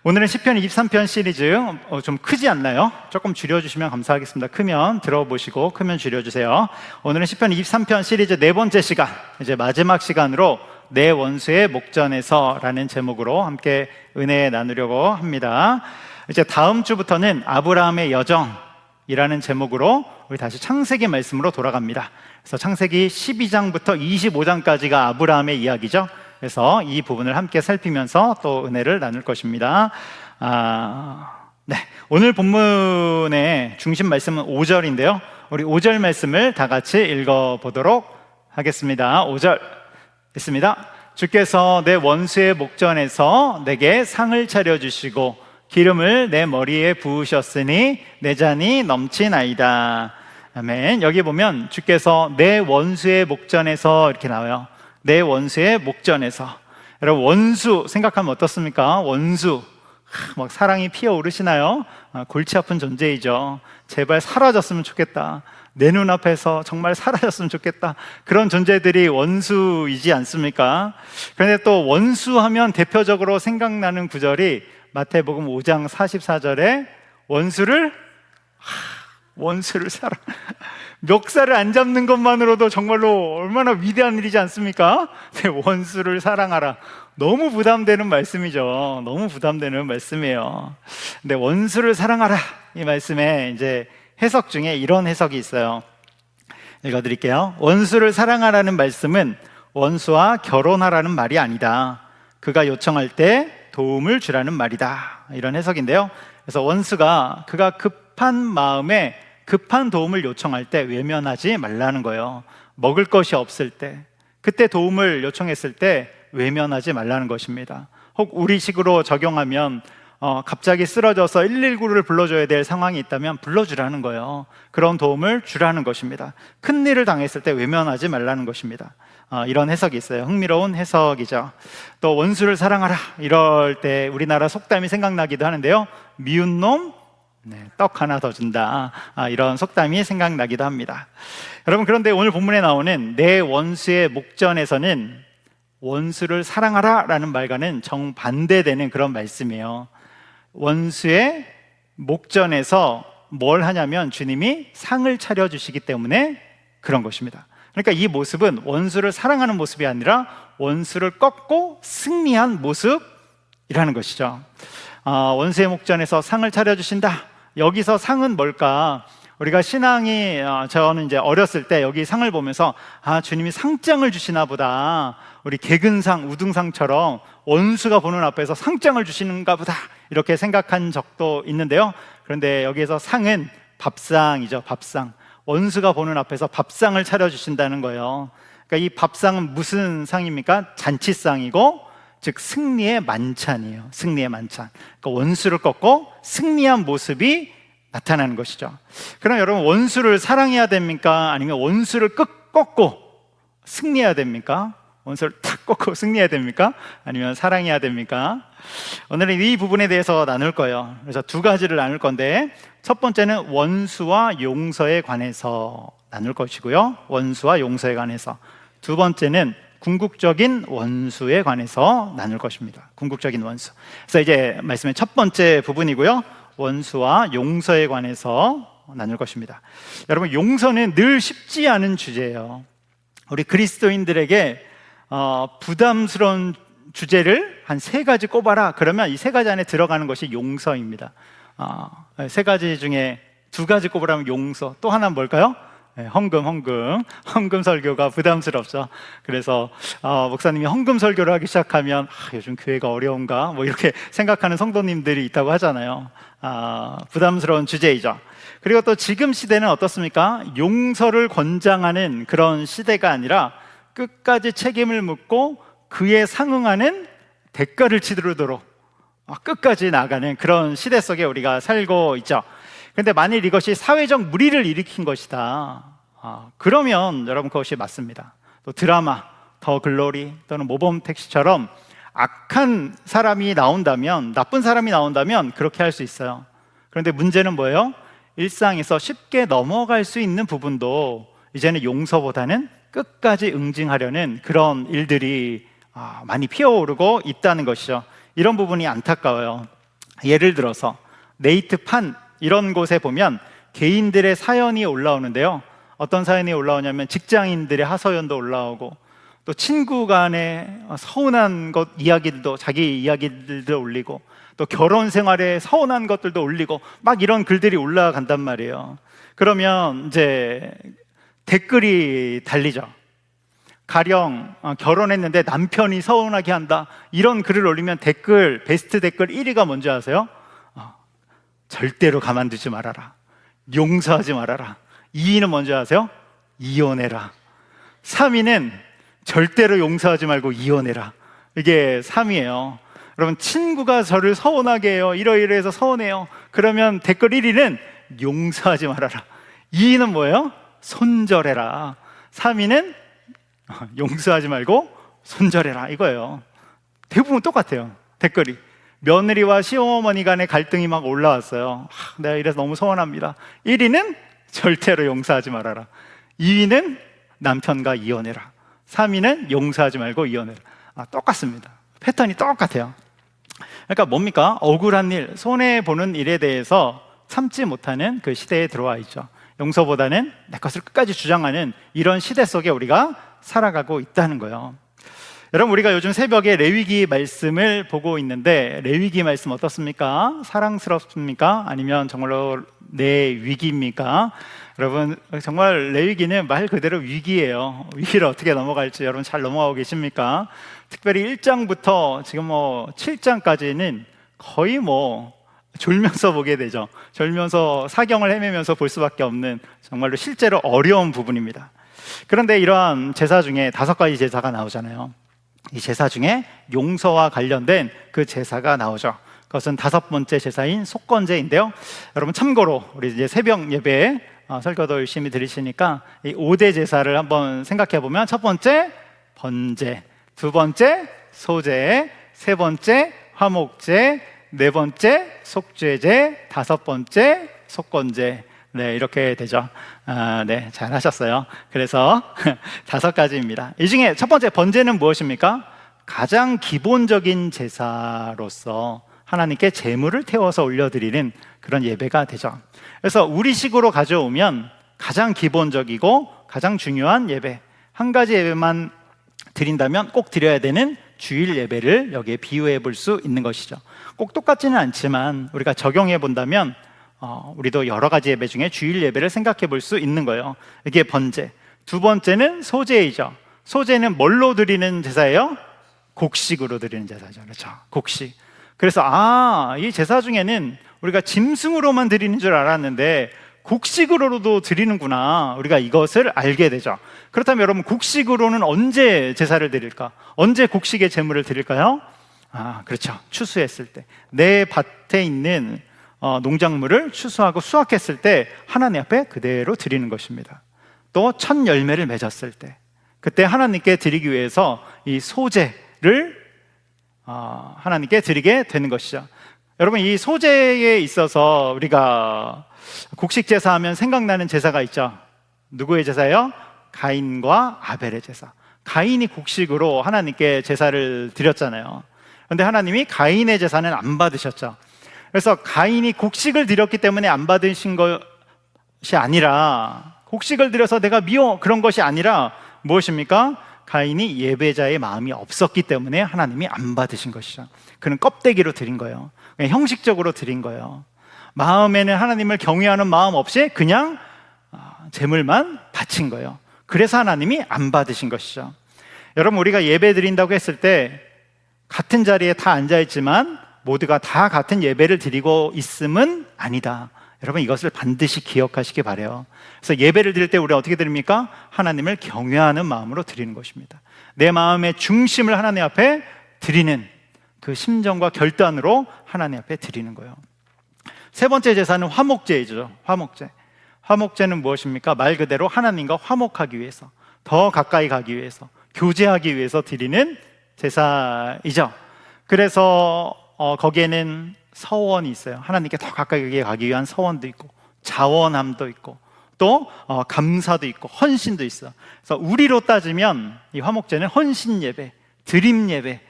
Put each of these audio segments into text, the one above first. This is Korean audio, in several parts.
오늘은 시편 23편 시리즈 좀 크지 않나요? 조금 줄여주시면 감사하겠습니다. 크면 들어보시고 크면 줄여주세요. 오늘은 시편 23편 시리즈 네 번째 시간, 이제 마지막 시간으로 내 원수의 목전에서 라는 제목으로 함께 은혜 나누려고 합니다. 이제 다음 주부터는 아브라함의 여정이라는 제목으로 우리 다시 창세기 말씀으로 돌아갑니다. 그래서 창세기 12장부터 25장까지가 아브라함의 이야기죠. 그래서 이 부분을 함께 살피면서 또 은혜를 나눌 것입니다. 오늘 본문의 중심 말씀은 5절인데요. 우리 5절 말씀을 다 같이 읽어보도록 하겠습니다. 5절 있습니다. 주께서 내 원수의 목전에서 내게 상을 차려주시고 기름을 내 머리에 부으셨으니 내 잔이 넘치나이다. 아멘. 여기 보면 주께서 내 원수의 목전에서 이렇게 나와요. 내 원수의 목전에서. 여러분, 원수 생각하면 어떻습니까? 원수 막 사랑이 피어오르시나요? 골치 아픈 존재이죠. 제발 사라졌으면 좋겠다. 내 눈앞에서 정말 사라졌으면 좋겠다. 그런 존재들이 원수이지 않습니까? 그런데 또 원수하면 대표적으로 생각나는 구절이 마태복음 5장 44절에 원수를 사랑. 멱살을 안 잡는 것만으로도 정말로 얼마나 위대한 일이지 않습니까? 네, 원수를 사랑하라. 너무 부담되는 말씀이죠. 너무 부담되는 말씀이에요. 근데 원수를 사랑하라, 이 말씀에 이제 해석 중에 이런 해석이 있어요. 읽어드릴게요. 원수를 사랑하라는 말씀은 원수와 결혼하라는 말이 아니다. 그가 요청할 때 도움을 주라는 말이다. 이런 해석인데요. 그래서 원수가 그가 급한 마음에 급한 도움을 요청할 때 외면하지 말라는 거예요. 먹을 것이 없을 때, 그때 도움을 요청했을 때 외면하지 말라는 것입니다. 혹 우리식으로 적용하면 갑자기 쓰러져서 119를 불러줘야 될 상황이 있다면 불러주라는 거예요. 그런 도움을 주라는 것입니다. 큰일을 당했을 때 외면하지 말라는 것입니다. 이런 해석이 있어요. 흥미로운 해석이죠. 또 원수를 사랑하라, 이럴 때 우리나라 속담이 생각나기도 하는데요. 미운 놈 떡 하나 더 준다, 이런 속담이 생각나기도 합니다. 여러분, 그런데 오늘 본문에 나오는 내 원수의 목전에서는 원수를 사랑하라 라는 말과는 정반대되는 그런 말씀이에요. 원수의 목전에서 뭘 하냐면 주님이 상을 차려주시기 때문에 그런 것입니다. 그러니까 이 모습은 원수를 사랑하는 모습이 아니라 원수를 꺾고 승리한 모습이라는 것이죠. 원수의 목전에서 상을 차려주신다. 여기서 상은 뭘까? 우리가 신앙이, 저는 이제 어렸을 때 여기 상을 보면서 주님이 상장을 주시나 보다, 우리 개근상, 우등상처럼 원수가 보는 앞에서 상장을 주시는가 보다, 이렇게 생각한 적도 있는데요. 그런데 여기에서 상은 밥상이죠. 밥상. 원수가 보는 앞에서 밥상을 차려주신다는 거예요. 그러니까 이 밥상은 무슨 상입니까? 잔치상이고, 즉 승리의 만찬이에요. 승리의 만찬. 그러니까 원수를 꺾고 승리한 모습이 나타나는 것이죠. 그럼 여러분, 원수를 사랑해야 됩니까? 아니면 원수를 꺾고 승리해야 됩니까? 원수를 탁 꺾고 승리해야 됩니까? 아니면 사랑해야 됩니까? 오늘은 이 부분에 대해서 나눌 거예요. 그래서 두 가지를 나눌 건데, 첫 번째는 원수와 용서에 관해서 나눌 것이고요. 원수와 용서에 관해서. 두 번째는 궁극적인 원수에 관해서 나눌 것입니다. 궁극적인 원수. 그래서 이제 말씀의 첫 번째 부분이고요. 원수와 용서에 관해서 나눌 것입니다. 여러분, 용서는 늘 쉽지 않은 주제예요. 우리 그리스도인들에게 부담스러운 주제를 한 세 가지 꼽아라. 그러면 이 세 가지 안에 들어가는 것이 용서입니다. 세 가지 중에 두 가지 꼽으라면 용서. 또 하나는 뭘까요? 헌금 설교가 부담스럽죠. 그래서 목사님이 헌금 설교를 하기 시작하면 요즘 교회가 어려운가 뭐 이렇게 생각하는 성도님들이 있다고 하잖아요. 부담스러운 주제이죠. 그리고 또 지금 시대는 어떻습니까? 용서를 권장하는 그런 시대가 아니라 끝까지 책임을 묻고 그에 상응하는 대가를 치르도록 끝까지 나가는 그런 시대 속에 우리가 살고 있죠. 그런데 만일 이것이 사회적 물의를 일으킨 것이다, 그러면 여러분 그것이 맞습니다. 또 드라마, 더 글로리 또는 모범택시처럼 악한 사람이 나온다면, 나쁜 사람이 나온다면 그렇게 할 수 있어요. 그런데 문제는 뭐예요? 일상에서 쉽게 넘어갈 수 있는 부분도 이제는 용서보다는 끝까지 응징하려는 그런 일들이 많이 피어오르고 있다는 것이죠. 이런 부분이 안타까워요. 예를 들어서 네이트판 이런 곳에 보면 개인들의 사연이 올라오는데요. 어떤 사연이 올라오냐면 직장인들의 하소연도 올라오고, 또 친구 간의 서운한 것 이야기들도, 자기 이야기들도 올리고, 또 결혼 생활에 서운한 것들도 올리고, 막 이런 글들이 올라간단 말이에요. 그러면 이제 댓글이 달리죠. 가령 결혼했는데 남편이 서운하게 한다, 이런 글을 올리면 베스트 댓글 1위가 뭔지 아세요? 절대로 가만두지 말아라, 용서하지 말아라. 2위는 뭔지 아세요? 이혼해라. 3위는 절대로 용서하지 말고 이혼해라. 이게 3위예요. 여러분, 친구가 저를 서운하게 해요, 이러이러해서 서운해요. 그러면 댓글 1위는 용서하지 말아라. 2위는 뭐예요? 손절해라. 3위는 용서하지 말고 손절해라, 이거예요. 대부분 똑같아요, 댓글이. 며느리와 시어머니 간의 갈등이 막 올라왔어요. 내가 이래서 너무 서운합니다. 1위는 절대로 용서하지 말아라. 2위는 남편과 이혼해라. 3위는 용서하지 말고 이혼해라. 똑같습니다. 패턴이 똑같아요. 그러니까 뭡니까? 억울한 일, 손해보는 일에 대해서 참지 못하는 그 시대에 들어와 있죠. 용서보다는 내 것을 끝까지 주장하는 이런 시대 속에 우리가 살아가고 있다는 거예요. 여러분, 우리가 요즘 새벽에 레위기 말씀을 보고 있는데, 레위기 말씀 어떻습니까? 사랑스럽습니까? 아니면 정말로 내 위기입니까? 여러분, 정말 레위기는 말 그대로 위기예요. 위기를 어떻게 넘어갈지 여러분 잘 넘어가고 계십니까? 특별히 1장부터 지금 7장까지는 거의 졸면서 보게 되죠. 졸면서 사경을 헤매면서 볼 수밖에 없는, 정말로 실제로 어려운 부분입니다. 그런데 이러한 제사 중에 5가지 제사가 나오잖아요. 이 제사 중에 용서와 관련된 그 제사가 나오죠. 그것은 5번째 제사인 속건제인데요. 여러분, 참고로 우리 이제 새벽 예배에 설교도 열심히 들으시니까 이 5대 제사를 한번 생각해 보면, 첫 번째 번제, 두 번째 소제, 세 번째 화목제, 네 번째 속죄제, 5번째 속건제. 네, 이렇게 되죠. 네, 잘 하셨어요. 그래서 5가지입니다. 이 중에 첫 번째 번제는 무엇입니까? 가장 기본적인 제사로서 하나님께 제물을 태워서 올려드리는 그런 예배가 되죠. 그래서 우리식으로 가져오면 가장 기본적이고 가장 중요한 예배, 한 가지 예배만 드린다면 꼭 드려야 되는 주일 예배를 여기에 비유해 볼 수 있는 것이죠. 꼭 똑같지는 않지만 우리가 적용해 본다면 우리도 여러 가지 예배 중에 주일 예배를 생각해 볼 수 있는 거예요. 이게 번제. 두 번째는 소제이죠. 소제는 뭘로 드리는 제사예요? 곡식으로 드리는 제사죠. 그렇죠? 곡식. 그래서 이 제사 중에는 우리가 짐승으로만 드리는 줄 알았는데 곡식으로도 드리는구나, 우리가 이것을 알게 되죠. 그렇다면 여러분, 곡식으로는 언제 제사를 드릴까? 언제 곡식의 제물을 드릴까요? 그렇죠. 추수했을 때, 내 밭에 있는 농작물을 추수하고 수확했을 때 하나님 앞에 그대로 드리는 것입니다. 또 첫 열매를 맺었을 때, 그때 하나님께 드리기 위해서 이 소제를 하나님께 드리게 되는 것이죠. 여러분, 이 소제에 있어서 우리가 곡식 제사하면 생각나는 제사가 있죠. 누구의 제사예요? 가인과 아벨의 제사. 가인이 곡식으로 하나님께 제사를 드렸잖아요. 그런데 하나님이 가인의 제사는 안 받으셨죠. 그래서 가인이 곡식을 드렸기 때문에 안 받으신 것이 아니라, 곡식을 드려서 내가 미워, 그런 것이 아니라 무엇입니까? 가인이 예배자의 마음이 없었기 때문에 하나님이 안 받으신 것이죠. 그는 껍데기로 드린 거예요. 그냥 형식적으로 드린 거예요. 마음에는 하나님을 경외하는 마음 없이 그냥 제물만 바친 거예요. 그래서 하나님이 안 받으신 것이죠. 여러분, 우리가 예배 드린다고 했을 때 같은 자리에 다 앉아있지만 모두가 다 같은 예배를 드리고 있음은 아니다. 여러분, 이것을 반드시 기억하시기 바라요. 그래서 예배를 드릴 때 우리가 어떻게 드립니까? 하나님을 경외하는 마음으로 드리는 것입니다. 내 마음의 중심을 하나님 앞에 드리는 그 심정과 결단으로 하나님 앞에 드리는 거예요. 세 번째 제사는 화목제이죠. 화목제. 화목제는 무엇입니까? 말 그대로 하나님과 화목하기 위해서, 더 가까이 가기 위해서, 교제하기 위해서 드리는 제사이죠. 그래서 거기에는 서원이 있어요. 하나님께 더 가까이 가기 위한 서원도 있고, 자원함도 있고, 또 감사도 있고, 헌신도 있어요. 그래서 우리로 따지면 이 화목제는 헌신 예배, 드림 예배,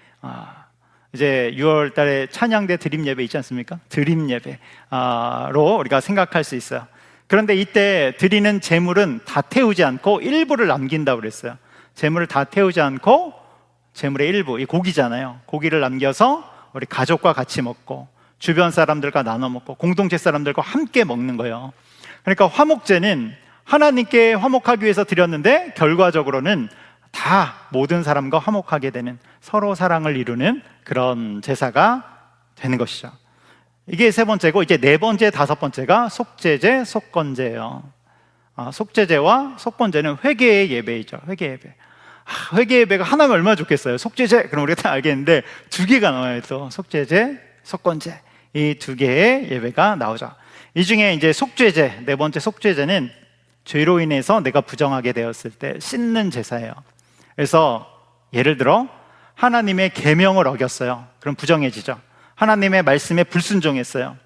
이제 6월 달에 찬양대 드림 예배 있지 않습니까? 드림 예배로 우리가 생각할 수 있어요. 그런데 이때 드리는 제물은 다 태우지 않고 일부를 남긴다고 그랬어요. 제물을 다 태우지 않고 제물의 일부, 이 고기잖아요. 고기를 남겨서 우리 가족과 같이 먹고 주변 사람들과 나눠 먹고 공동체 사람들과 함께 먹는 거예요. 그러니까 화목제는 하나님께 화목하기 위해서 드렸는데 결과적으로는 다 모든 사람과 화목하게 되는, 서로 사랑을 이루는 그런 제사가 되는 것이죠. 이게 세 번째고, 이제 네 번째, 다섯 번째가 속죄제, 속건제예요. 속죄제와 속건제는 회개의 예배이죠. 회개 예배. 회개 예배가 하나면 얼마나 좋겠어요. 속죄제, 그럼 우리가 다 알겠는데 두 개가 나와요. 또 속죄제, 속건제, 이 두 개의 예배가 나오죠. 이 중에 이제 속죄제, 네 번째 속죄제는 죄로 인해서 내가 부정하게 되었을 때 씻는 제사예요. 그래서 예를 들어 하나님의 계명을 어겼어요. 그럼 부정해지죠. 하나님의 말씀에 불순종했어요.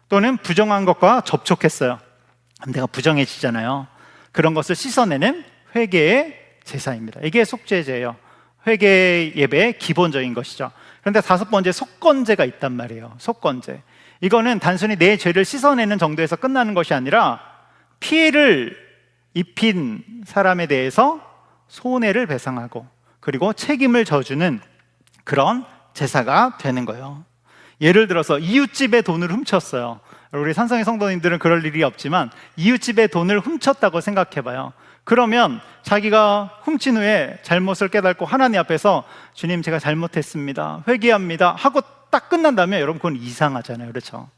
또는 부정한 것과 접촉했어요. 그럼 내가 부정해지잖아요. 그런 것을 씻어내는 회개의 제사입니다. 이게 속죄제예요. 회개 예배의 기본적인 것이죠. 그런데 다섯 번째 속건제가 있단 말이에요. 속건제. 이거는 단순히 내 죄를 씻어내는 정도에서 끝나는 것이 아니라 피해를 입힌 사람에 대해서 손해를 배상하고 그리고 책임을 져주는 그런 제사가 되는 거예요. 예를 들어서 이웃집의 돈을 훔쳤어요. 우리 산성의 성도님들은 그럴 일이 없지만 이웃집의 돈을 훔쳤다고 생각해봐요. 그러면 자기가 훔친 후에 잘못을 깨닫고 하나님 앞에서 주님 제가 잘못했습니다, 회개합니다 하고 딱 끝난다면 여러분 그건 이상하잖아요. 그렇죠?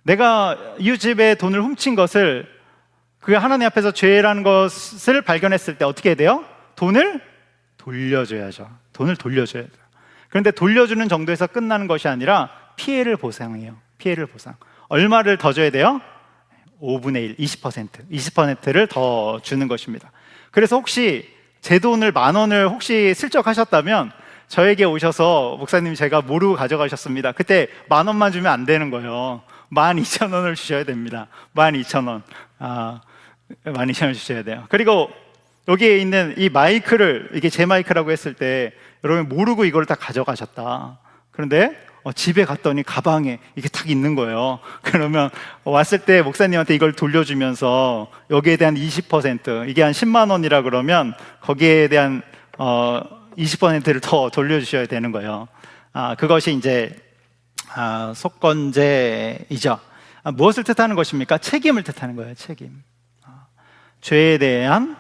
내가 이웃집의 돈을 훔친 것을, 그 하나님 앞에서 죄라는 것을 발견했을 때 어떻게 해야 돼요? 돈을 돌려줘야죠. 돈을 돌려줘야 돼요. 그런데 돌려주는 정도에서 끝나는 것이 아니라 피해를 보상해요. 피해를 보상. 얼마를 더 줘야 돼요? 5분의 1, 20%를 더 주는 것입니다. 그래서 혹시 제 돈을 10,000원을 혹시 슬쩍 하셨다면 저에게 오셔서 목사님 제가 모르고 가져가셨습니다. 그때 10,000원만 주면 안 되는 거예요. 12,000원을 주셔야 됩니다. 12,000원. 12,000원 주셔야 돼요. 그리고 여기에 있는 이 마이크를, 이게 제 마이크라고 했을 때 여러분 모르고 이걸 다 가져가셨다. 그런데 집에 갔더니 가방에 이게 딱 있는 거예요. 그러면 왔을 때 목사님한테 이걸 돌려주면서 여기에 대한 20%, 이게 한 10만 원이라 그러면 거기에 대한 20%를 더 돌려주셔야 되는 거예요. 그것이 이제 속건제이죠. 무엇을 뜻하는 것입니까? 책임을 뜻하는 거예요. 책임. 죄에 대한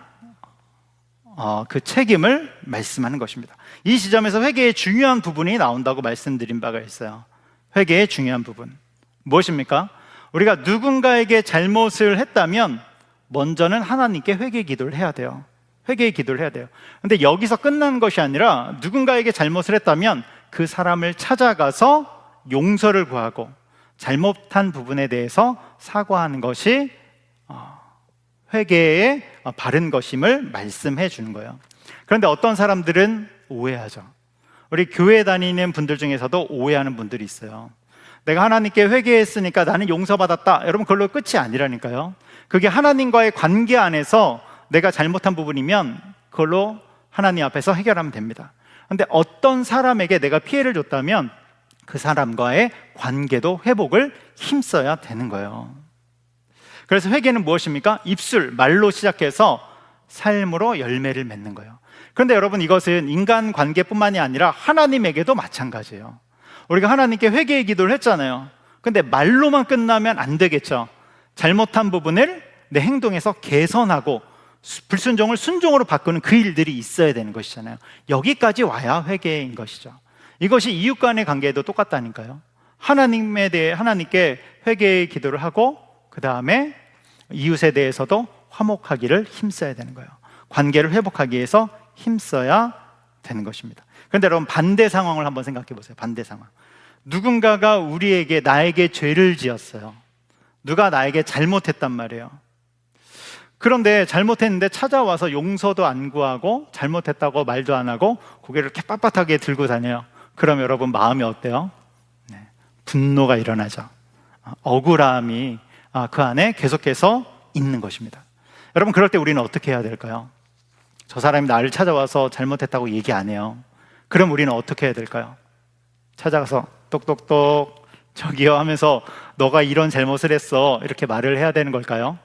그 책임을 말씀하는 것입니다. 이 지점에서 회개의 중요한 부분이 나온다고 말씀드린 바가 있어요. 회개의 중요한 부분 무엇입니까? 우리가 누군가에게 잘못을 했다면 먼저는 하나님께 회개 기도를 해야 돼요. 회개의 기도를 해야 돼요. 그런데 여기서 끝나는 것이 아니라 누군가에게 잘못을 했다면 그 사람을 찾아가서 용서를 구하고 잘못한 부분에 대해서 사과하는 것이 회개의 바른 것임을 말씀해 주는 거예요. 그런데 어떤 사람들은 오해하죠. 우리 교회 다니는 분들 중에서도 오해하는 분들이 있어요. 내가 하나님께 회개했으니까 나는 용서받았다. 여러분 그걸로 끝이 아니라니까요. 그게 하나님과의 관계 안에서 내가 잘못한 부분이면 그걸로 하나님 앞에서 해결하면 됩니다. 그런데 어떤 사람에게 내가 피해를 줬다면 그 사람과의 관계도 회복을 힘써야 되는 거예요. 그래서 회개는 무엇입니까? 입술, 말로 시작해서 삶으로 열매를 맺는 거예요. 그런데 여러분 이것은 인간 관계뿐만이 아니라 하나님에게도 마찬가지예요. 우리가 하나님께 회개의 기도를 했잖아요. 근데 말로만 끝나면 안 되겠죠. 잘못한 부분을 내 행동에서 개선하고 불순종을 순종으로 바꾸는 그 일들이 있어야 되는 것이잖아요. 여기까지 와야 회개인 것이죠. 이것이 이웃 간의 관계에도 똑같다니까요. 하나님에 대해 하나님께 회개의 기도를 하고 그 다음에 이웃에 대해서도 화목하기를 힘써야 되는 거예요. 관계를 회복하기 위해서 힘써야 되는 것입니다. 그런데 여러분 반대 상황을 한번 생각해 보세요. 반대 상황. 누군가가 나에게 죄를 지었어요. 누가 나에게 잘못했단 말이에요. 그런데 잘못했는데 찾아와서 용서도 안 구하고 잘못했다고 말도 안 하고 고개를 이렇게 빳빳하게 들고 다녀요. 그럼 여러분 마음이 어때요? 분노가 일어나죠. 억울함이 그 안에 계속해서 있는 것입니다. 여러분 그럴 때 우리는 어떻게 해야 될까요? 저 사람이 나를 찾아와서 잘못했다고 얘기 안 해요. 그럼 우리는 어떻게 해야 될까요? 찾아가서 똑똑똑 저기요 하면서 너가 이런 잘못을 했어 이렇게 말을 해야 되는 걸까요?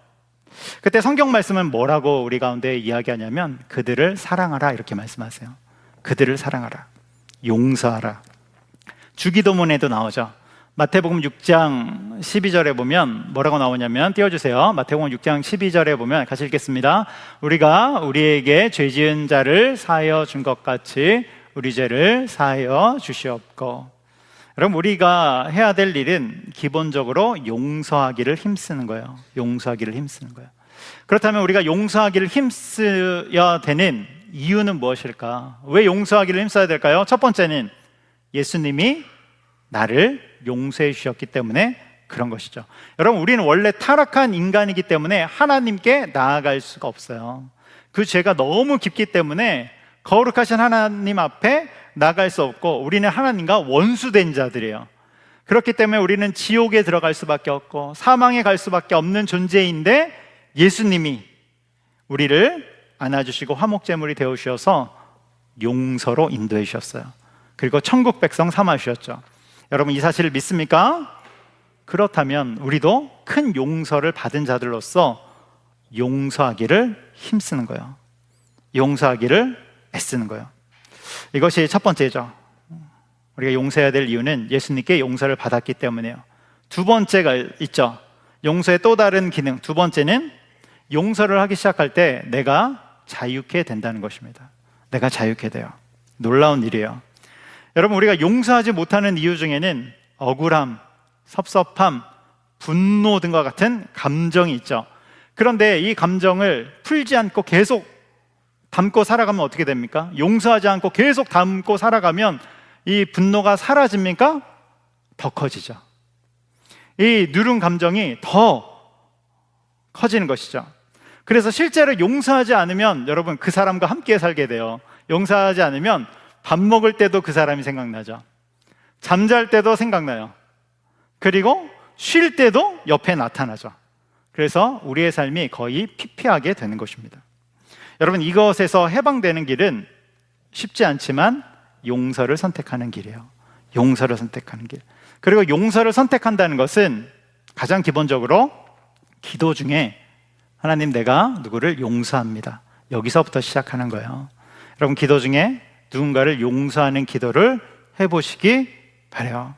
그때 성경 말씀은 뭐라고 우리 가운데 이야기하냐면 그들을 사랑하라 이렇게 말씀하세요. 그들을 사랑하라, 용서하라. 주기도문에도 나오죠. 마태복음 6장 12절에 보면 뭐라고 나오냐면, 띄워주세요. 마태복음 6장 12절에 보면 같이 읽겠습니다. 우리가 우리에게 죄 지은 자를 사하여 준 것 같이 우리 죄를 사하여 주시옵고. 여러분, 우리가 해야 될 일은 기본적으로 용서하기를 힘쓰는 거예요. 용서하기를 힘쓰는 거예요. 그렇다면 우리가 용서하기를 힘써야 되는 이유는 무엇일까? 왜 용서하기를 힘써야 될까요? 첫 번째는 예수님이 나를 용서해 주셨기 때문에 그런 것이죠. 여러분, 우리는 원래 타락한 인간이기 때문에 하나님께 나아갈 수가 없어요. 그 죄가 너무 깊기 때문에 거룩하신 하나님 앞에 나갈 수 없고, 우리는 하나님과 원수된 자들이에요. 그렇기 때문에 우리는 지옥에 들어갈 수밖에 없고 사망에 갈 수밖에 없는 존재인데, 예수님이 우리를 안아주시고 화목제물이 되어주셔서 용서로 인도해 주셨어요. 그리고 천국 백성 삼아 주셨죠. 여러분, 이 사실을 믿습니까? 그렇다면 우리도 큰 용서를 받은 자들로서 용서하기를 힘쓰는 거예요. 용서하기를 애쓰는 거예요. 이것이 첫 번째죠. 우리가 용서해야 될 이유는 예수님께 용서를 받았기 때문이에요. 두 번째가 있죠. 용서의 또 다른 기능, 두 번째는 용서를 하기 시작할 때 내가 자유케 된다는 것입니다. 내가 자유케 돼요. 놀라운 일이에요. 여러분, 우리가 용서하지 못하는 이유 중에는 억울함, 섭섭함, 분노 등과 같은 감정이 있죠. 그런데 이 감정을 풀지 않고 계속 담고 살아가면 어떻게 됩니까? 용서하지 않고 계속 담고 살아가면 이 분노가 사라집니까? 더 커지죠. 이 누른 감정이 더 커지는 것이죠. 그래서 실제로 용서하지 않으면 여러분, 그 사람과 함께 살게 돼요. 용서하지 않으면 밥 먹을 때도 그 사람이 생각나죠. 잠잘 때도 생각나요. 그리고 쉴 때도 옆에 나타나죠. 그래서 우리의 삶이 거의 피폐하게 되는 것입니다. 여러분, 이것에서 해방되는 길은 쉽지 않지만 용서를 선택하는 길이에요. 용서를 선택하는 길. 그리고 용서를 선택한다는 것은 가장 기본적으로 기도 중에 하나님, 내가 누구를 용서합니다, 여기서부터 시작하는 거예요. 여러분, 기도 중에 누군가를 용서하는 기도를 해보시기 바라요.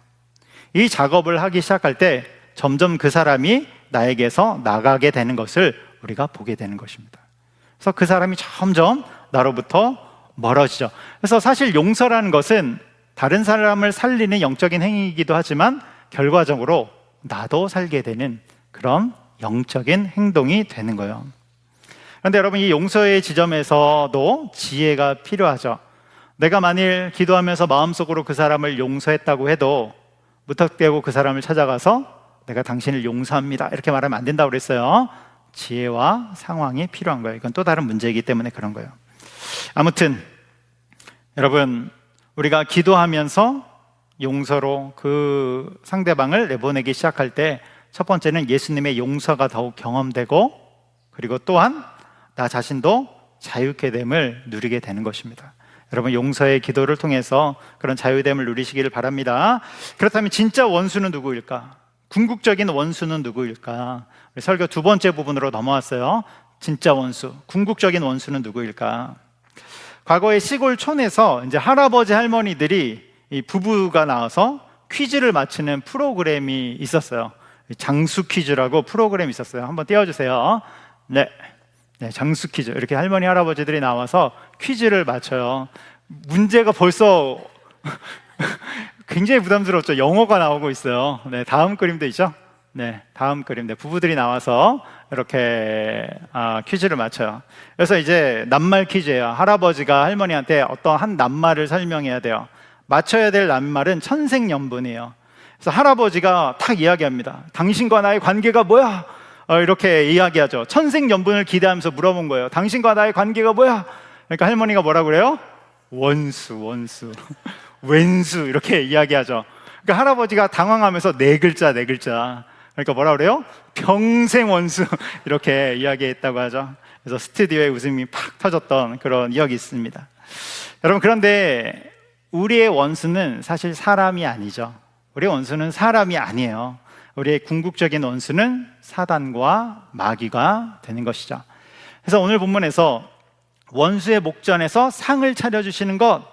이 작업을 하기 시작할 때 점점 그 사람이 나에게서 나가게 되는 것을 우리가 보게 되는 것입니다. 그래서 그 사람이 점점 나로부터 멀어지죠. 그래서 사실 용서라는 것은 다른 사람을 살리는 영적인 행위이기도 하지만 결과적으로 나도 살게 되는 그런 영적인 행동이 되는 거예요. 그런데 여러분, 이 용서의 지점에서도 지혜가 필요하죠. 내가 만일 기도하면서 마음속으로 그 사람을 용서했다고 해도 무턱대고 그 사람을 찾아가서 내가 당신을 용서합니다 이렇게 말하면 안 된다고 그랬어요. 지혜와 상황이 필요한 거예요. 이건 또 다른 문제이기 때문에 그런 거예요. 아무튼 여러분, 우리가 기도하면서 용서로 그 상대방을 내보내기 시작할 때 첫 번째는 예수님의 용서가 더욱 경험되고, 그리고 또한 나 자신도 자유케 됨을 누리게 되는 것입니다. 여러분, 용서의 기도를 통해서 그런 자유됨을 누리시기를 바랍니다. 그렇다면 진짜 원수는 누구일까? 궁극적인 원수는 누구일까? 우리 설교 두 번째 부분으로 넘어왔어요. 진짜 원수, 궁극적인 원수는 누구일까? 과거의 시골촌에서 이제 할아버지 할머니들이 이 부부가 나와서 퀴즈를 맞히는 프로그램이 있었어요. 장수 퀴즈라고 프로그램이 있었어요. 한번 띄워주세요. 네, 장수 퀴즈. 이렇게 할머니 할아버지들이 나와서 퀴즈를 맞춰요. 문제가 벌써 굉장히 부담스럽죠. 영어가 나오고 있어요. 네, 다음 그림도 있죠. 네, 다음 그림. 네, 부부들이 나와서 이렇게 퀴즈를 맞춰요. 그래서 이제 낱말 퀴즈예요. 할아버지가 할머니한테 어떤 한 낱말을 설명해야 돼요. 맞춰야 될 낱말은 천생연분이에요. 그래서 할아버지가 탁 이야기합니다. 당신과 나의 관계가 뭐야? 이렇게 이야기하죠. 천생연분을 기대하면서 물어본 거예요. 당신과 나의 관계가 뭐야? 그러니까 할머니가 뭐라 그래요? 원수 왼수 이렇게 이야기하죠. 그러니까 할아버지가 당황하면서 네 글자 그러니까 뭐라 그래요? 평생 원수 이렇게 이야기했다고 하죠. 그래서 스튜디오에 웃음이 팍 터졌던 그런 기억이 있습니다. 여러분, 그런데 우리의 원수는 사실 사람이 아니죠. 우리의 원수는 사람이 아니에요. 우리의 궁극적인 원수는 사단과 마귀가 되는 것이죠. 그래서 오늘 본문에서 원수의 목전에서 상을 차려주시는 것,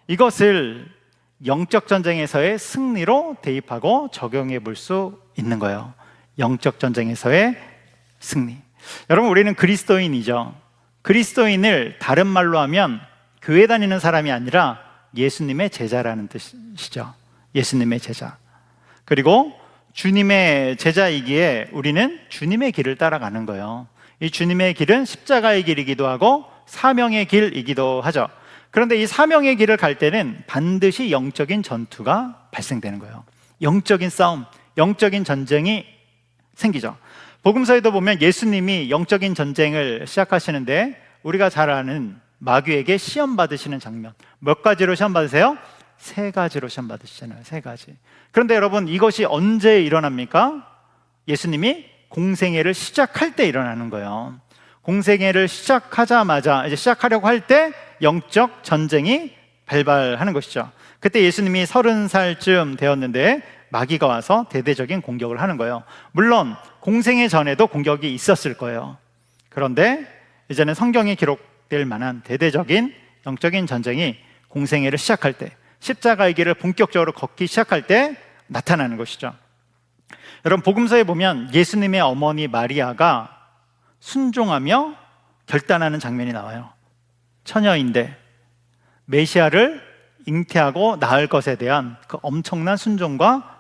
이것을 영적 전쟁에서의 승리로 대입하고 적용해 볼 수 있는 거예요. 영적 전쟁에서의 승리. 여러분, 우리는 그리스도인이죠. 그리스도인을 다른 말로 하면 교회 다니는 사람이 아니라 예수님의 제자라는 뜻이죠. 예수님의 제자. 그리고 주님의 제자이기에 우리는 주님의 길을 따라가는 거예요. 이 주님의 길은 십자가의 길이기도 하고 사명의 길이기도 하죠. 그런데 이 사명의 길을 갈 때는 반드시 영적인 전투가 발생되는 거예요. 영적인 싸움, 영적인 전쟁이 생기죠. 복음서에도 보면 예수님이 영적인 전쟁을 시작하시는데 우리가 잘 아는 마귀에게 시험 받으시는 장면, 몇 가지로 시험 받으세요? 3가지로 시험 받으시잖아요. 3가지. 그런데 여러분, 이것이 언제 일어납니까? 예수님이 공생애를 시작할 때 일어나는 거예요. 공생애를 시작하자마자, 이제 시작하려고 할 때 영적 전쟁이 발발하는 것이죠. 그때 예수님이 30살쯤 되었는데 마귀가 와서 대대적인 공격을 하는 거예요. 물론 공생애 전에도 공격이 있었을 거예요. 그런데 이제는 성경에 기록될 만한 대대적인 영적인 전쟁이 공생애를 시작할 때, 십자가의 길을 본격적으로 걷기 시작할 때 나타나는 것이죠. 여러분, 복음서에 보면 예수님의 어머니 마리아가 순종하며 결단하는 장면이 나와요. 처녀인데 메시아를 잉태하고 낳을 것에 대한 그 엄청난 순종과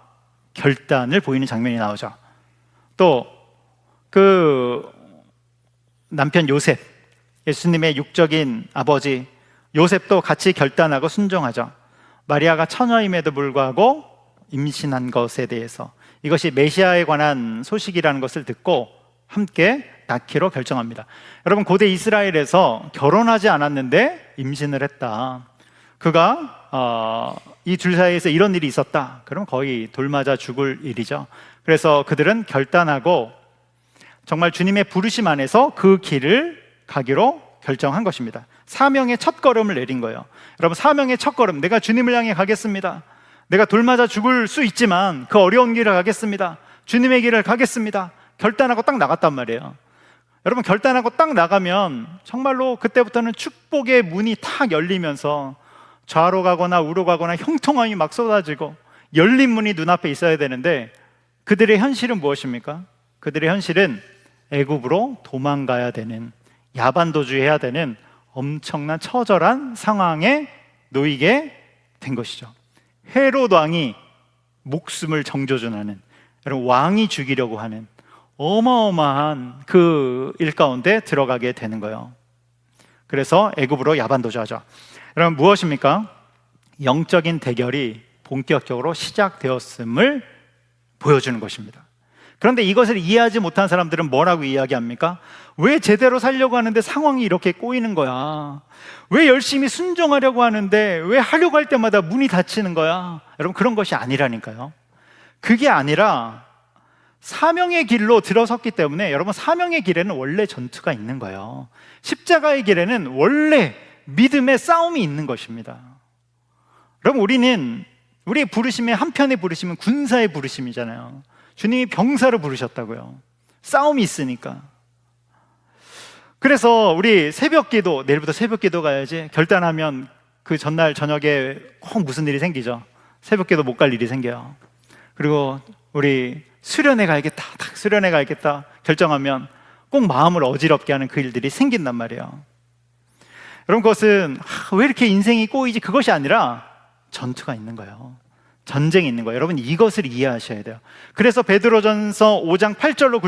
결단을 보이는 장면이 나오죠. 또 그 남편 요셉, 예수님의 육적인 아버지 요셉도 같이 결단하고 순종하죠. 마리아가 처녀임에도 불구하고 임신한 것에 대해서, 이것이 메시아에 관한 소식이라는 것을 듣고 함께 낳기로 결정합니다. 여러분, 고대 이스라엘에서 결혼하지 않았는데 임신을 했다. 그가 이 둘 사이에서 이런 일이 있었다. 그럼 거의 돌맞아 죽을 일이죠. 그래서 그들은 결단하고 정말 주님의 부르심 안에서 그 길을 가기로 결정한 것입니다. 사명의 첫 걸음을 내린 거예요. 여러분, 사명의 첫 걸음, 내가 주님을 향해 가겠습니다. 내가 돌맞아 죽을 수 있지만 그 어려운 길을 가겠습니다. 주님의 길을 가겠습니다. 결단하고 딱 나갔단 말이에요. 여러분, 결단하고 딱 나가면 정말로 그때부터는 축복의 문이 탁 열리면서 좌로 가거나 우로 가거나 형통함이 막 쏟아지고 열린 문이 눈앞에 있어야 되는데, 그들의 현실은 무엇입니까? 그들의 현실은 애굽으로 도망가야 되는, 야반도주해야 되는 엄청난 처절한 상황에 놓이게 된 것이죠. 헤롯 왕이 목숨을 정조준하는, 여러분, 왕이 죽이려고 하는 어마어마한 그 일 가운데 들어가게 되는 거예요. 그래서 애굽으로 야반도주하죠. 여러분, 무엇입니까? 영적인 대결이 본격적으로 시작되었음을 보여주는 것입니다. 그런데 이것을 이해하지 못한 사람들은 뭐라고 이야기합니까? 왜 제대로 살려고 하는데 상황이 이렇게 꼬이는 거야? 왜 열심히 순종하려고 하는데 왜 하려고 할 때마다 문이 닫히는 거야? 여러분, 그런 것이 아니라니까요. 그게 아니라 사명의 길로 들어섰기 때문에, 여러분, 사명의 길에는 원래 전투가 있는 거예요. 십자가의 길에는 원래 믿음의 싸움이 있는 것입니다. 여러분, 우리의 부르심의 한편의 부르심은 군사의 부르심이잖아요. 주님이 병사로 부르셨다고요. 싸움이 있으니까. 그래서 우리 새벽기도, 내일부터 새벽기도 가야지 결단하면 그 전날 저녁에 꼭 무슨 일이 생기죠. 새벽기도 못 갈 일이 생겨요. 그리고 우리 수련회 가야겠다, 딱 수련회 가야겠다 결정하면 꼭 마음을 어지럽게 하는 그 일들이 생긴단 말이에요. 여러분, 그것은 왜 이렇게 인생이 꼬이지? 그것이 아니라 전투가 있는 거예요. 전쟁이 있는 거예요. 여러분, 이것을 이해하셔야 돼요. 그래서 베드로전서 5장 8절로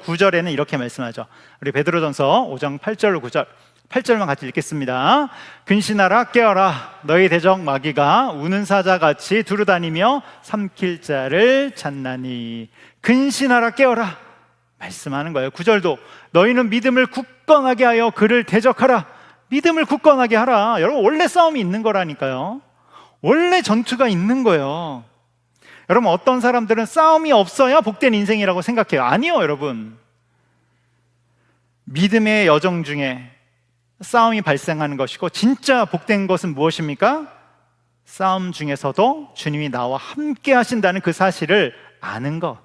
9절에는 이렇게 말씀하죠. 우리 베드로전서 5장 8절로 9절, 8절만 같이 읽겠습니다. 근신하라, 깨어라. 너희 대적 마귀가 우는 사자같이 두루다니며 삼킬 자를 찾나니. 근신하라, 깨어라 말씀하는 거예요. 9절도 너희는 믿음을 굳건하게 하여 그를 대적하라. 믿음을 굳건하게 하라. 여러분, 원래 싸움이 있는 거라니까요. 원래 전투가 있는 거예요. 여러분, 어떤 사람들은 싸움이 없어야 복된 인생이라고 생각해요. 아니요, 여러분. 믿음의 여정 중에 싸움이 발생하는 것이고, 진짜 복된 것은 무엇입니까? 싸움 중에서도 주님이 나와 함께 하신다는 그 사실을 아는 것,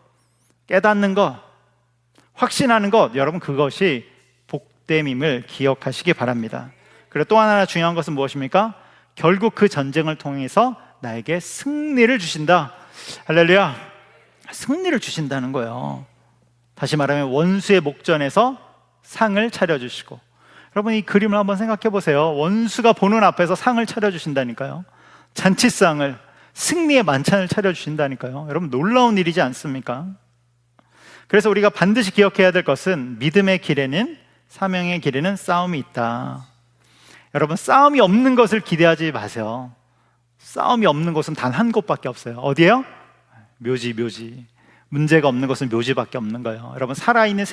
깨닫는 것, 확신하는 것, 여러분 그것이 복됨임을 기억하시기 바랍니다. 그리고 또 하나 중요한 것은 무엇입니까? 결국 그 전쟁을 통해서 나에게 승리를 주신다. 할렐루야. 승리를 주신다는 거예요. 다시 말하면 원수의 목전에서 상을 차려주시고, 여러분 이 그림을 한번 생각해 보세요. 원수가 보는 앞에서 상을 차려주신다니까요. 잔치상을, 승리의 만찬을 차려주신다니까요. 여러분 놀라운 일이지 않습니까? 그래서 우리가 반드시 기억해야 될 것은 믿음의 길에는, 사명의 길에는 싸움이 있다. 여러분 싸움이 없는 것을 기대하지 마세요. 싸움이 없는 곳은 단 한 곳밖에 없어요. 어디예요? 묘지. 문제가 없는 것은 묘지밖에 없는 거예요. 여러분 살아있는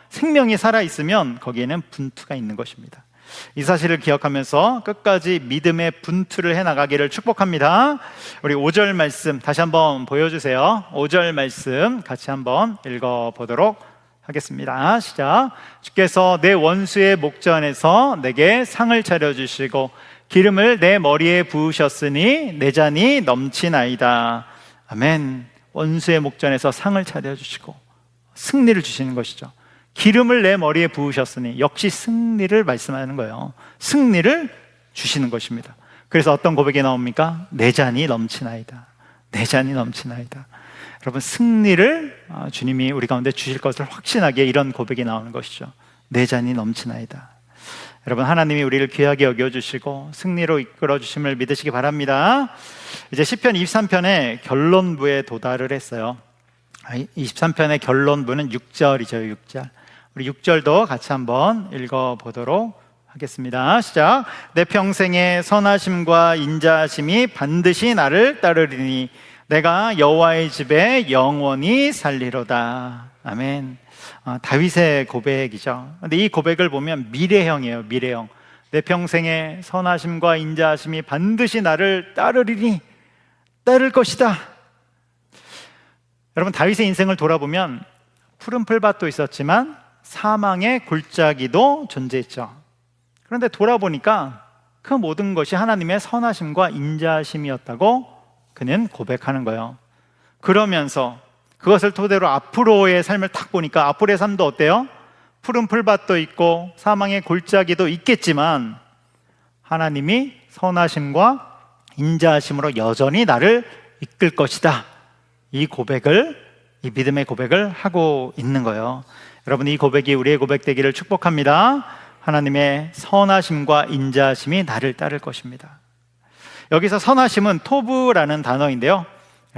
생명이 살아있으면 거기에는 분투가 있는 것입니다. 이 사실을 기억하면서 끝까지 믿음의 분투를 해나가기를 축복합니다. 우리 5절 말씀 다시 한번 보여주세요. 5절 말씀 같이 한번 읽어보도록 하겠습니다. 시작. 주께서 내 원수의 목전에서 내게 상을 차려주시고 기름을 내 머리에 부으셨으니 내 잔이 넘치나이다. 아멘. 원수의 목전에서 상을 차려주시고 승리를 주시는 것이죠. 기름을 내 머리에 부으셨으니 역시 승리를 말씀하는 거예요. 승리를 주시는 것입니다. 그래서 어떤 고백이 나옵니까? 내 잔이 넘치나이다. 내 잔이 넘치나이다. 여러분 승리를 주님이 우리 가운데 주실 것을 확신하게 이런 고백이 나오는 것이죠. 내 잔이 넘치나이다. 여러분 하나님이 우리를 귀하게 여겨주시고 승리로 이끌어 주심을 믿으시기 바랍니다. 이제 시편 23편의 결론부에 도달을 했어요. 23편의 결론부는 6절이죠. 6절. 우리 6절도 같이 한번 읽어보도록 하겠습니다. 시작. 내 평생의 선하심과 인자하심이 반드시 나를 따르리니 내가 여호와의 집에 영원히 살리로다. 아멘. 다윗의 고백이죠. 근데 이 고백을 보면 미래형이에요. 미래형. 내 평생의 선하심과 인자하심이 반드시 나를 따르리니, 따를 것이다. 여러분 다윗의 인생을 돌아보면 푸른 풀밭도 있었지만 사망의 골짜기도 존재했죠. 그런데 돌아보니까 그 모든 것이 하나님의 선하심과 인자하심이었다고 그는 고백하는 거예요. 그러면서 그것을 토대로 앞으로의 삶을 딱 보니까 앞으로의 삶도 어때요? 푸른 풀밭도 있고 사망의 골짜기도 있겠지만 하나님이 선하심과 인자하심으로 여전히 나를 이끌 것이다. 이 고백을, 이 믿음의 고백을 하고 있는 거예요. 여러분 이 고백이 우리의 고백 되기를 축복합니다. 하나님의 선하심과 인자하심이 나를 따를 것입니다. 여기서 선하심은 토브라는 단어인데요.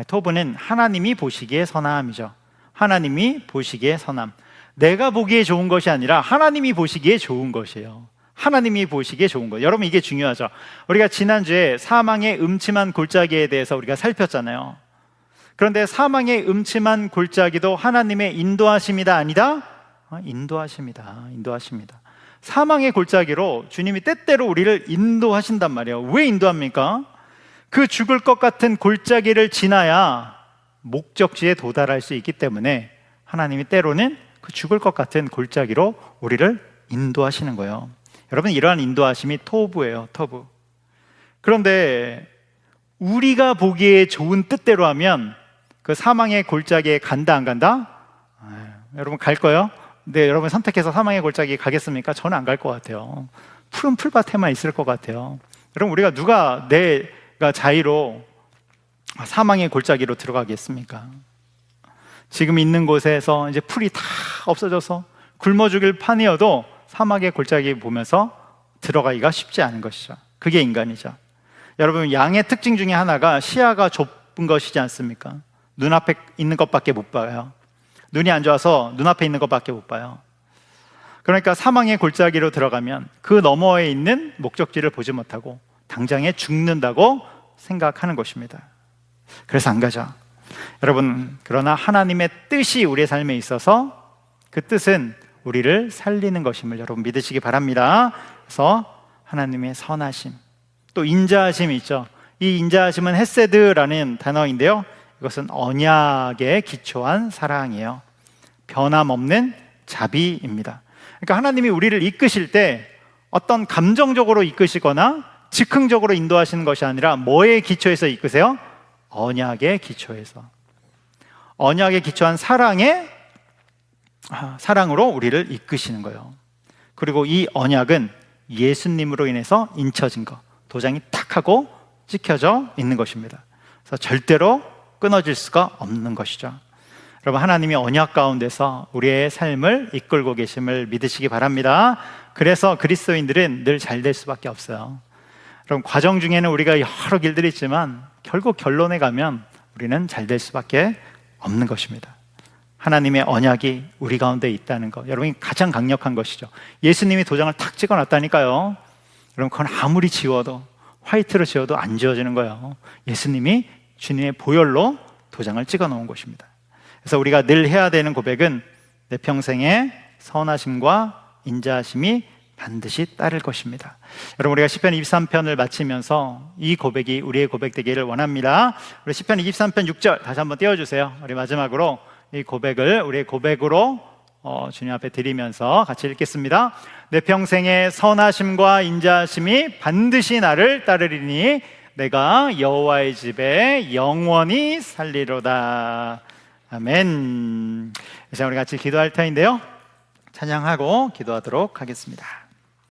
토브는 하나님이 보시기에 선함이죠. 하나님이 보시기에 선함. 내가 보기에 좋은 것이 아니라 하나님이 보시기에 좋은 것이에요. 하나님이 보시기에 좋은 것. 여러분 이게 중요하죠. 우리가 지난주에 사망의 음침한 골짜기에 대해서 우리가 살폈잖아요. 그런데 사망의 음침한 골짜기도 하나님의 인도하심이다 아니다? 인도하십니다. 인도하십니다. 사망의 골짜기로 주님이 때때로 우리를 인도하신단 말이에요. 왜 인도합니까? 그 죽을 것 같은 골짜기를 지나야 목적지에 도달할 수 있기 때문에 하나님이 때로는 그 죽을 것 같은 골짜기로 우리를 인도하시는 거예요. 여러분 이러한 인도하심이 토부예요. 토부. 그런데 우리가 보기에 좋은 뜻대로 하면 그 사망의 골짜기에 간다 안 간다? 여러분 갈 거예요? 네, 여러분 선택해서 사망의 골짜기에 가겠습니까? 저는 안 갈 것 같아요. 푸른 풀밭에만 있을 것 같아요. 여러분 우리가 누가 내가 자의로 사망의 골짜기로 들어가겠습니까? 지금 있는 곳에서 이제 풀이 다 없어져서 굶어 죽일 판이어도 사막의 골짜기 보면서 들어가기가 쉽지 않은 것이죠. 그게 인간이죠. 여러분 양의 특징 중에 하나가 시야가 좁은 것이지 않습니까? 눈앞에 있는 것밖에 못 봐요. 눈이 안 좋아서 눈앞에 있는 것밖에 못 봐요. 그러니까 사망의 골짜기로 들어가면 그 너머에 있는 목적지를 보지 못하고 당장에 죽는다고 생각하는 것입니다. 그래서 안 가죠. 여러분 그러나 하나님의 뜻이 우리의 삶에 있어서 그 뜻은 우리를 살리는 것임을 여러분 믿으시기 바랍니다. 그래서 하나님의 선하심 또 인자하심이 있죠. 이 인자하심은 헤세드라는 단어인데요. 이것은 언약에 기초한 사랑이에요. 변함없는 자비입니다. 그러니까 하나님이 우리를 이끄실 때 어떤 감정적으로 이끄시거나 즉흥적으로 인도하시는 것이 아니라 뭐에 기초해서 이끄세요? 언약의 기초에서. 언약에 기초한 사랑으로 우리를 이끄시는 거예요. 그리고 이 언약은 예수님으로 인해서 인쳐진 것, 도장이 탁 하고 찍혀져 있는 것입니다. 그래서 절대로 끊어질 수가 없는 것이죠. 여러분, 하나님이 언약 가운데서 우리의 삶을 이끌고 계심을 믿으시기 바랍니다. 그래서 그리스도인들은 늘 잘 될 수밖에 없어요. 여러분, 과정 중에는 우리가 여러 길들이 있지만 결국 결론에 가면 우리는 잘 될 수밖에 없는 것입니다. 하나님의 언약이 우리 가운데 있다는 것, 여러분이 가장 강력한 것이죠. 예수님이 도장을 탁 찍어놨다니까요. 여러분, 그건 아무리 지워도, 화이트로 지워도 안 지워지는 거예요. 예수님이 주님의 보혈로 도장을 찍어놓은 것입니다. 그래서 우리가 늘 해야 되는 고백은 내 평생에 선하심과 인자하심이 반드시 따를 것입니다. 여러분, 우리가 시편 23편을 마치면서 이 고백이 우리의 고백 되기를 원합니다. 우리 시편 23편 6절 다시 한번 띄워주세요. 우리 마지막으로 이 고백을 우리의 고백으로 주님 앞에 드리면서 같이 읽겠습니다. 내 평생에 선하심과 인자하심이 반드시 나를 따르리니 내가 여호와의 집에 영원히 살리로다. 아멘. 이제 우리 같이 기도할 터인데요, 찬양하고 기도하도록 하겠습니다.